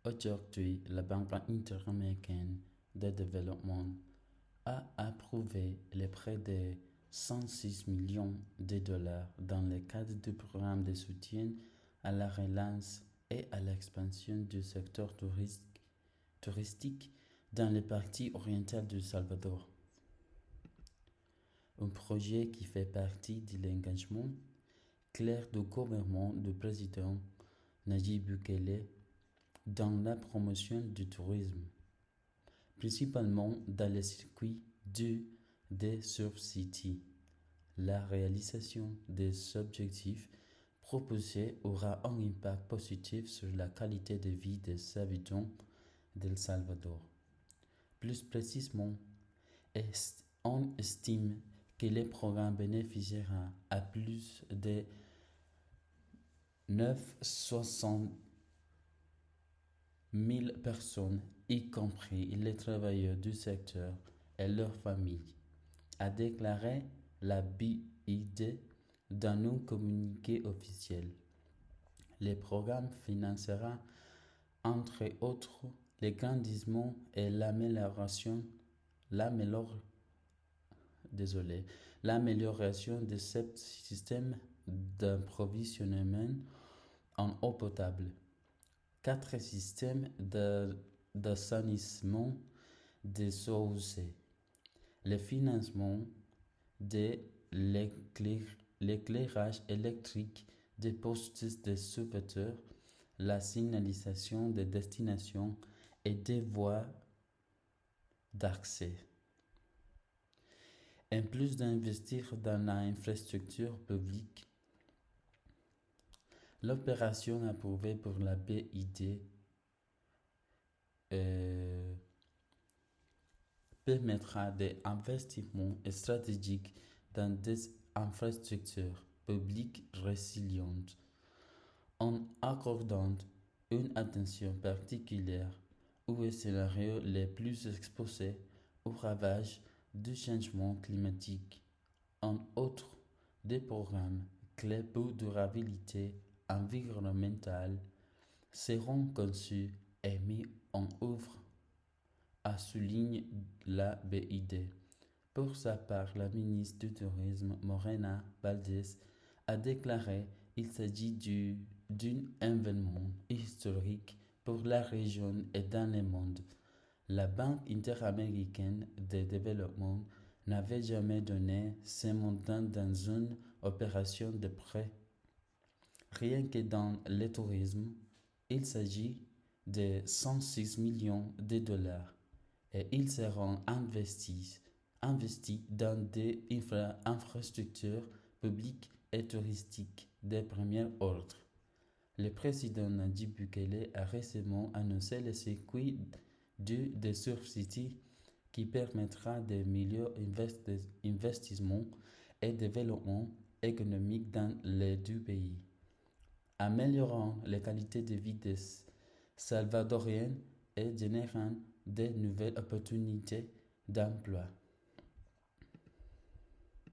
Aujourd'hui, la Banque interaméricaine de développement a approuvé les prêts de 106 millions de dollars dans le cadre du programme de soutien à la relance et à l'expansion du secteur touristique dans les parties orientales du Salvador. Un projet qui fait partie de l'engagement clair du gouvernement du président Nayib Bukele dans la promotion du tourisme, principalement dans les circuits des Surf City. La réalisation des objectifs proposés aura un impact positif sur la qualité de vie des habitants d'El Salvador. Plus précisément, on estime que le programme bénéficiera à plus de 960 000 personnes, y compris les travailleurs du secteur et leurs familles, a déclaré la BID dans un communiqué officiel. Le programme financera, entre autres, l'agrandissement et l'amélioration de ce système d'approvisionnement en eau potable. 4 systèmes d'assainissement des eaux usées, le financement de l'éclairage électrique des postes de sauveteurs, la signalisation des destinations et des voies d'accès. En plus d'investir dans l'infrastructure publique, l'opération approuvée pour la BID permettra des investissements stratégiques dans des infrastructures publiques résilientes, en accordant une attention particulière aux scénarios les plus exposés aux ravages du changement climatique. En outre, des programmes clés pour durabilité environnementale seront conçus et mis en œuvre, a souligné la BID. Pour sa part, la ministre du Tourisme, Morena Valdés, a déclaré qu'il s'agit d'un événement historique pour la région et dans le monde. La Banque interaméricaine de développement n'avait jamais donné ce montant dans une opération de prêt. Rien que dans le tourisme, il s'agit de 106 millions de dollars et ils seront investis dans des infrastructures publiques et touristiques de premier ordre. Le président Nayib Bukele a récemment annoncé le circuit de Surf City qui permettra de meilleurs investissements et développement économique dans les deux pays, améliorant la qualité de vie des Salvadoriens et générant de nouvelles opportunités d'emploi.